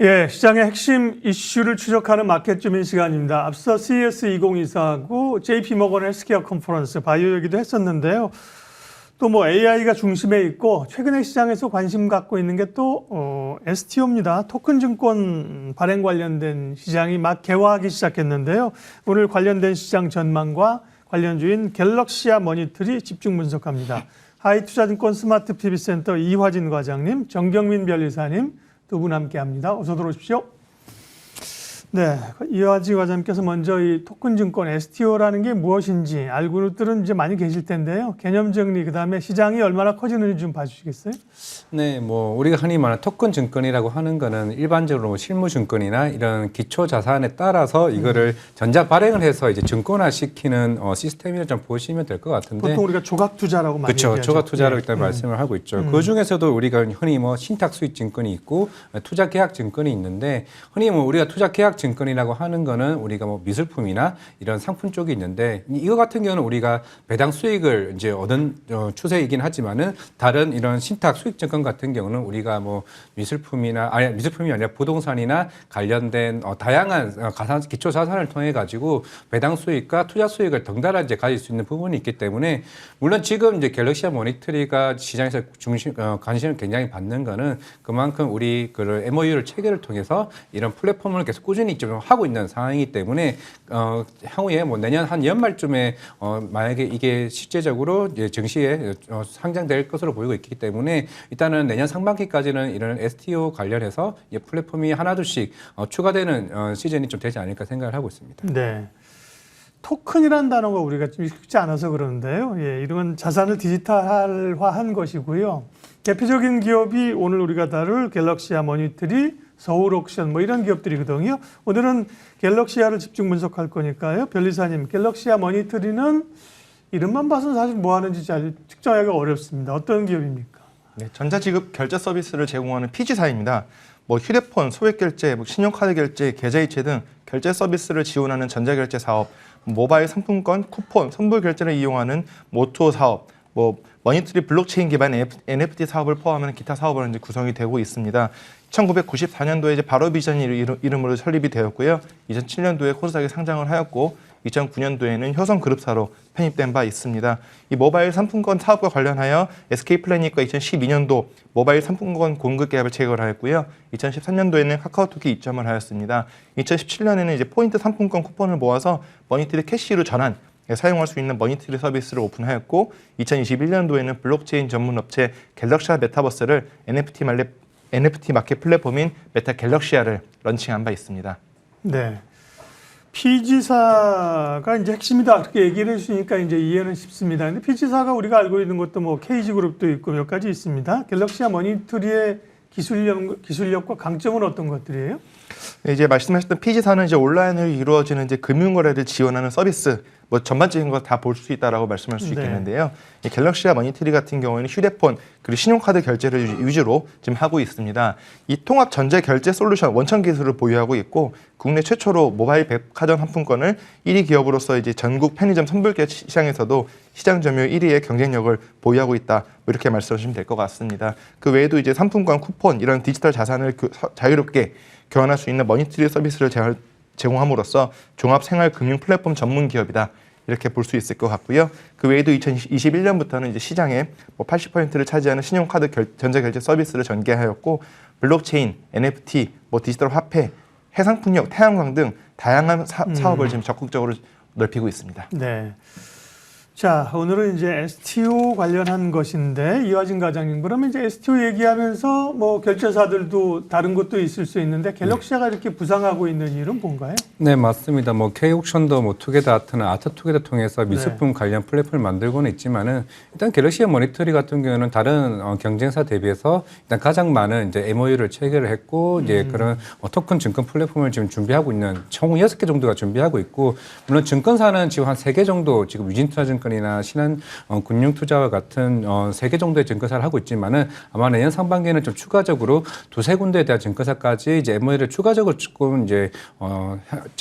예, 시장의 핵심 이슈를 추적하는 마켓 주민 시간입니다. 앞서 CES 2024하고 JP모건 헬스케어 컨퍼런스 바이오 얘기도 했었는데요. 또 뭐 AI가 중심에 있고 최근에 시장에서 관심 갖고 있는 게 또 STO입니다. 토큰 증권 발행 관련된 시장이 막 개화하기 시작했는데요. 오늘 관련된 시장 전망과 관련주인 갤럭시아 머니터리 집중 분석합니다. 하이투자증권 스마트 PB센터 이화진 과장님, 정경민 변리사님 두 분 함께합니다. 어서 들어오십시오. 네, 이화진 과장님께서 먼저 이 토큰 증권 STO라는 게 무엇인지 알고들은 이제 많이 계실 텐데요. 개념 정리 그다음에 시장이 얼마나 커지는지 좀 봐주시겠어요? 네, 뭐 우리가 흔히 말하는 토큰 증권이라고 하는 거는 일반적으로 실무 증권이나 이런 기초 자산에 따라서 이거를 전자 발행을 해서 이제 증권화 시키는 시스템이라 좀 보시면 될 것 같은데. 보통 우리가 조각 투자라고 많이 얘기하죠. 그렇죠. 조각 투자라고 일단 말씀을 하고 있죠. 그 중에서도 우리가 흔히 뭐 신탁 수익 증권이 있고 투자 계약 증권이 있는데, 흔히 뭐 우리가 투자 계약 증권이라고 하는 거는 우리가 뭐 미술품이나 이런 상품 쪽이 있는데, 이거 같은 경우는 우리가 배당 수익을 이제 얻은 추세이긴 하지만은 다른 이런 신탁 수익 증권 같은 경우는 우리가 뭐 미술품이 아니라 부동산이나 관련된 다양한 가상 기초 자산을 통해 가지고 배당 수익과 투자 수익을 덩달아 이제 가질 수 있는 부분이 있기 때문에, 물론 지금 이제 갤럭시아 모니터리가 시장에서 관심을 굉장히 받는 거는 그만큼 우리 그 MOU를 체결을 통해서 이런 플랫폼을 계속 꾸준히 좀 하고 있는 상황이기 때문에 향후에 뭐 내년 한 연말쯤에 만약에 이게 실제적으로 이제 증시에 상장될 것으로 보이고 있기 때문에 일단은 내년 상반기까지는 이런 STO 관련해서 이 플랫폼이 하나둘씩 추가되는 시즌이 좀 되지 않을까 생각을 하고 있습니다. 네. 토큰이라는 단어가 우리가 좀 익숙지 않아서 그러는데요. 예, 이런 자산을 디지털화한 것이고요. 대표적인 기업이 오늘 우리가 다룰 갤럭시아 머니터리, 서울옥션 뭐 이런 기업들이거든요. 오늘은 갤럭시아를 집중 분석할 거니까요. 변리사님, 갤럭시아 머니터리는 이름만 봐서는 사실 뭐 하는지 잘 측정하기가 어렵습니다. 어떤 기업입니까? 네, 전자지급 결제 서비스를 제공하는 PG사입니다. 뭐 휴대폰, 소액 결제, 뭐 신용카드 결제, 계좌이체 등 결제 서비스를 지원하는 전자결제 사업, 모바일 상품권, 쿠폰, 선불 결제를 이용하는 모토 사업, 뭐 머니터리 블록체인 기반 NFT 사업을 포함하는 기타 사업으로 이제 구성이 되고 있습니다. 1994년도에 이제 바로비전 이름으로 설립이 되었고요. 2007년도에 코스닥에 상장을 하였고, 2009년도에는 효성그룹사로 편입된 바 있습니다. 이 모바일 상품권 사업과 관련하여 SK플래닛과 2012년도 모바일 상품권 공급 계약을 체결하였고요. 2013년도에는 카카오톡이 입점을 하였습니다. 2017년에는 이제 포인트 상품권 쿠폰을 모아서 머니터리 캐시로 전환, 사용할 수 있는 머니터리 서비스를 오픈하였고, 2021년도에는 블록체인 전문 업체 갤럭시아 메타버스를 NFT 마켓 플랫폼인 메타 갤럭시아를 런칭한 바 있습니다. 네. PG사가 이제 핵심이다 그렇게 얘기를 해주시니까 이제 이해는 쉽습니다. 근데 PG사가 우리가 알고 있는 것도 뭐 KG그룹도 있고 몇 가지 있습니다. 갤럭시아 머니터리의 기술력과 강점은 어떤 것들이에요? 네, 이제 말씀하셨던 PG사는 이제 온라인으로 이루어지는 이제 금융거래를 지원하는 서비스, 뭐 전반적인 거 다 볼 수 있다라고 말씀할 수 있겠는데요. 이 갤럭시아 머니터리 같은 경우에는 휴대폰 그리고 신용카드 결제를 위주로 지금 하고 있습니다. 이 통합 전자 결제 솔루션 원천 기술을 보유하고 있고, 국내 최초로 모바일 백화점 상품권을 1위 기업으로서 이제 전국 편의점 선불계 시장에서도 시장 점유율 1위의 경쟁력을 보유하고 있다. 뭐 이렇게 말씀하시면 될 것 같습니다. 그 외에도 이제 상품권, 쿠폰 이런 디지털 자산을 자유롭게 교환할 수 있는 머니터리 서비스를 제공함으로써 종합 생활 금융 플랫폼 전문 기업이다. 이렇게 볼 수 있을 것 같고요. 그 외에도 2021년부터는 이제 시장의 80%를 차지하는 신용카드 전자결제 서비스를 전개하였고, 블록체인, NFT, 디지털 화폐, 해상풍력, 태양광 등 다양한 사업을 지금 적극적으로 넓히고 있습니다. 네. 자, 오늘은 이제 STO 관련한 것인데, 이화진 과장님, 그러면 이제 STO 얘기하면서 뭐 결제사들도 다른 것도 있을 수 있는데 갤럭시아가 이렇게 부상하고 있는 이유는 뭔가요? 네, 맞습니다. 뭐 K옥션도 뭐 투게더 아트나 아트투게더 통해서 미술품 관련 플랫폼을 만들고는 있지만은, 일단 갤럭시아 모니터리 같은 경우는 다른 경쟁사 대비해서 일단 가장 많은 이제 MOU를 체결을 했고, 이제 그런 토큰 증권 플랫폼을 지금 준비하고 있는 총 6개 정도가 준비하고 있고, 물론 증권사는 지금 한 3개 정도 지금 유진투자증권 투자증권이나 신한 금융투자와 같은 3개 정도의 증권사를 하고 있지만은 아마 내년 상반기에는 좀 추가적으로 2-3군데에 대한 증권사까지 이제 MOU를 추가적으로 조금 이제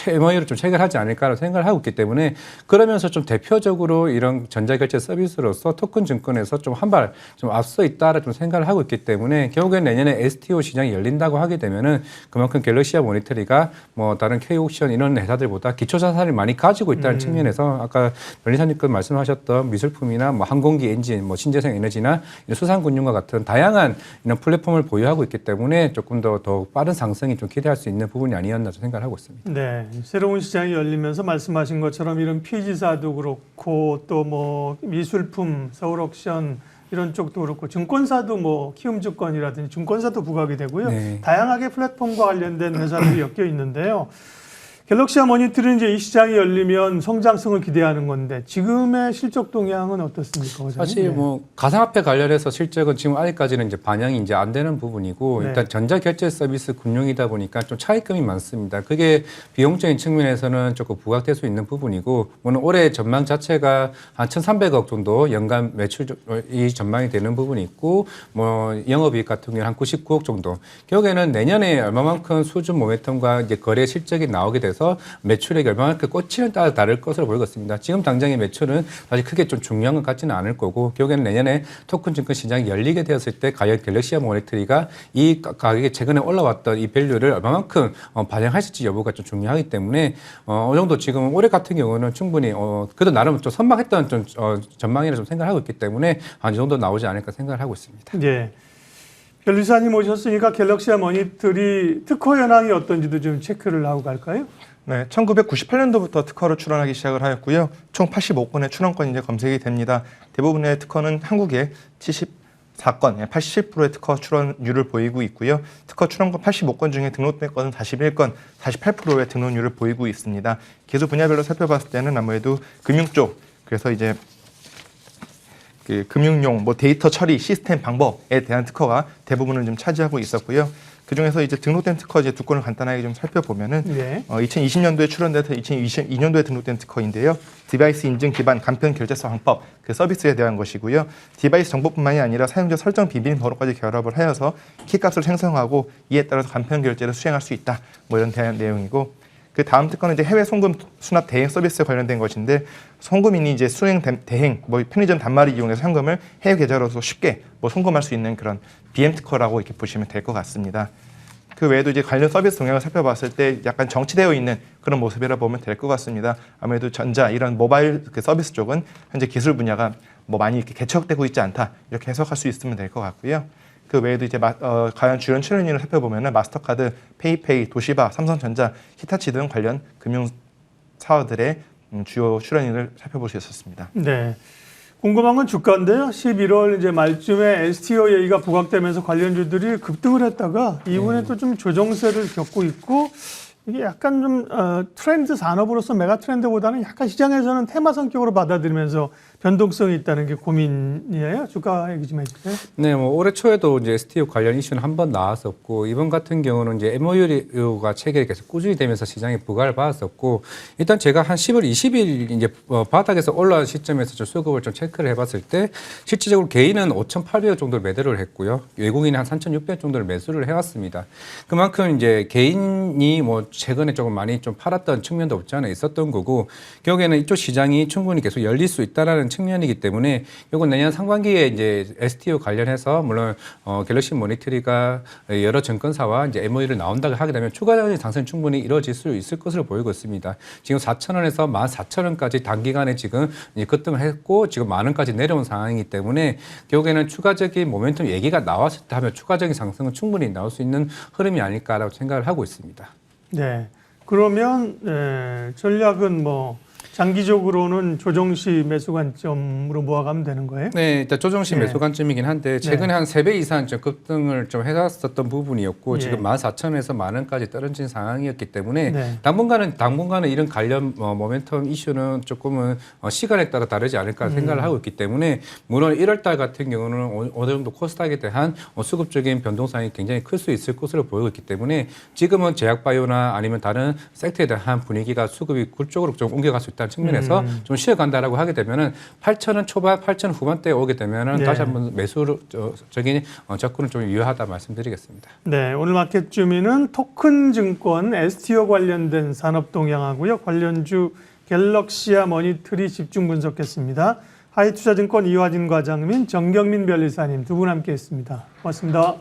MOU를 좀 체결하지 않을까라고 생각을 하고 있기 때문에 그러면서 좀 대표적으로 이런 전자결제 서비스로서 토큰 증권에서 좀 한 발 좀 앞서 있다라 좀 생각을 하고 있기 때문에 결국엔 내년에 STO 시장이 열린다고 하게 되면은 그만큼 갤럭시와 모니터리가 뭐 다른 K옥션 이런 회사들보다 기초 자산을 많이 가지고 있다는 측면에서 아까 변리사님께서 말씀하셨던 미술품이나 뭐 항공기 엔진, 뭐 신재생 에너지나 수산금융과 같은 다양한 이런 플랫폼을 보유하고 있기 때문에 조금 더 빠른 상승이 좀 기대할 수 있는 부분이 아니었나 생각을 하고 있습니다. 네, 새로운 시장이 열리면서 말씀하신 것처럼 이런 피지사도 그렇고 또 뭐 미술품, 서울옥션 이런 쪽도 그렇고 증권사도 뭐 키움증권이라든지 증권사도 부각이 되고요. 네. 다양하게 플랫폼과 관련된 회사들이 엮여 있는데요. 갤럭시와 모니터는 이제 이 시장이 열리면 성장성을 기대하는 건데 지금의 실적 동향은 어떻습니까? 과장님? 사실 뭐 가상화폐 관련해서 실적은 지금 아직까지는 이제 반영이 이제 안 되는 부분이고 네. 일단 전자결제 서비스 금융이다 보니까 좀 차입금이 많습니다. 그게 비용적인 측면에서는 조금 부각될 수 있는 부분이고 물론 올해 전망 자체가 한 1,300억 정도 연간 매출이 전망이 되는 부분이 있고 뭐 영업이익 같은 경우는 한 99억 정도. 결국에는 내년에 얼마만큼 수준 모멘텀과 이제 거래 실적이 나오게 돼서 매출액이 얼마만큼 꽂히는 따라 다를 것으로 보이겠습니다. 지금 당장의 매출은 사실 크게 좀 중요한 것 같지는 않을 거고 결국에는 내년에 토큰 증권 시장이 열리게 되었을 때 과연 갤럭시와 모니터리가 이 가격이 최근에 올라왔던 이 밸류를 얼마만큼 반영하실지 여부가 좀 중요하기 때문에 어느 정도 지금 올해 같은 경우는 충분히 그래도 나름 좀 선망했던 좀 전망이라 좀 생각을 하고 있기 때문에 한 이 정도 나오지 않을까 생각을 하고 있습니다. 네. 변리사님 오셨으니까 갤럭시와 모니터리 특허 현황이 어떤지도 좀 체크를 하고 갈까요? 네, 1998년도부터 특허를 출원하기 시작을 하였고요. 총 85건의 출원권이 이제 검색이 됩니다. 대부분의 특허는 한국에 74건, 87%의 특허 출원율을 보이고 있고요. 특허 출원권 85건 중에 등록된 건은 41건, 48%의 등록률을 보이고 있습니다. 기술 분야별로 살펴봤을 때는 아무래도 금융 쪽, 그래서 이제 그 금융용 뭐 데이터 처리 시스템 방법에 대한 특허가 대부분을 좀 차지하고 있었고요. 그 중에서 이제 등록된 특허 이제 두 건을 간단하게 좀 살펴보면은 네. 2020년도에 출원돼서 2022년도에 등록된 특허인데요. 디바이스 인증 기반 간편 결제서 방법 그 서비스에 대한 것이고요. 디바이스 정보뿐만이 아니라 사용자 설정 비밀번호까지 결합을 하여서 키값을 생성하고 이에 따라서 간편 결제를 수행할 수 있다. 뭐 이런 대한 내용이고. 그 다음 특허는 이제 해외 송금 수납 대행 서비스에 관련된 것인데 송금인이 이제 수행 대행 뭐 편의점 단말을 이용해서 현금을 해외 계좌로서 쉽게 뭐 송금할 수 있는 그런 BM 특허라고 이렇게 보시면 될 것 같습니다. 그 외에도 이제 관련 서비스 동향을 살펴봤을 때 약간 정치되어 있는 그런 모습이라 보면 될 것 같습니다. 아무래도 전자 이런 모바일 그 서비스 쪽은 현재 기술 분야가 뭐 많이 이렇게 개척되고 있지 않다 이렇게 해석할 수 있으면 될 것 같고요. 그 외에도 이제 과연 주연 출연인을 살펴보면은 마스터카드, 페이페이, 도시바, 삼성전자, 히타치 등 관련 금융 사업들의 주요 출연인을 살펴볼 수 있었습니다. 네. 궁금한 건 주가인데요. 11월 이제 말쯤에 STO 얘기가 부각되면서 관련주들이 급등을 했다가 이번에 또 좀 조정세를 겪고 있고 이게 약간 좀 트렌드 산업으로서 메가 트렌드보다는 약간 시장에서는 테마 성격으로 받아들이면서 변동성이 있다는 게 고민이에요. 주가 얘기 좀 해주세요. 네, 뭐 올해 초에도 이제 STO 관련 이슈는 한 번 나왔었고 이번 같은 경우는 이제 MOU가 체결이 계속 꾸준히 되면서 시장에 부각을 받았었고 일단 제가 한 10월 20일 이제 바닥에서 올라온 시점에서 좀 수급을 좀 체크를 해봤을 때 실질적으로 개인은 5,800억 정도를 매도를 했고요, 외국인이 한 3,600억 정도를 매수를 해왔습니다. 그만큼 이제 개인이 뭐 최근에 조금 많이 좀 팔았던 측면도 없지 않아 있었던 거고 결국에는 이쪽 시장이 충분히 계속 열릴 수 있다라는 측면이기 때문에 이건 내년 상반기에 이제 STO 관련해서 물론 갤럭시 모니터리가 여러 증권사와 이제 MOU를 나온다고 하게 되면 추가적인 상승 충분히 이루어질 수 있을 것으로 보이고 있습니다. 지금 4,000원에서 14,000원까지 단기간에 지금 급등을 했고 지금 10,000원까지 내려온 상황이기 때문에 결국에는 추가적인 모멘텀 얘기가 나왔을 때 하면 추가적인 상승은 충분히 나올 수 있는 흐름이 아닐까라고 생각을 하고 있습니다. 네. 그러면 전략은 뭐 장기적으로는 조정시 매수 관점으로 모아가면 되는 거예요? 네, 일단 조정시 매수 관점이긴 한데 최근에 한 3배 이상 좀 급등을 좀 해놨었던 부분이었고 지금 14,000원에서 10,000원까지 떨어진 상황이었기 때문에 당분간은 이런 관련 모멘텀 이슈는 조금은 시간에 따라 다르지 않을까 생각을 하고 있기 때문에 물론 1월달 같은 경우는 어느 정도 코스닥에 대한 수급적인 변동성이 굉장히 클 수 있을 것으로 보이고 있기 때문에 지금은 제약바이오나 아니면 다른 섹터에 대한 분위기가 수급이 그쪽으로 좀 옮겨갈 수 있다. 있다는 측면에서 좀 쉬어간다라고 하게 되면은 8,000원 초반, 8,000원 후반대에 오게 되면은 네. 다시 한번 매수적인 접근은 좀 유효하다 말씀드리겠습니다. 네, 오늘 마켓 주미는 토큰 증권 STO 관련된 산업 동향하고요. 관련주 갤럭시아 머니트리 집중 분석했습니다. 하이투자증권 이화진 과장님, 정경민 변리사님 두 분 함께했습니다. 고맙습니다.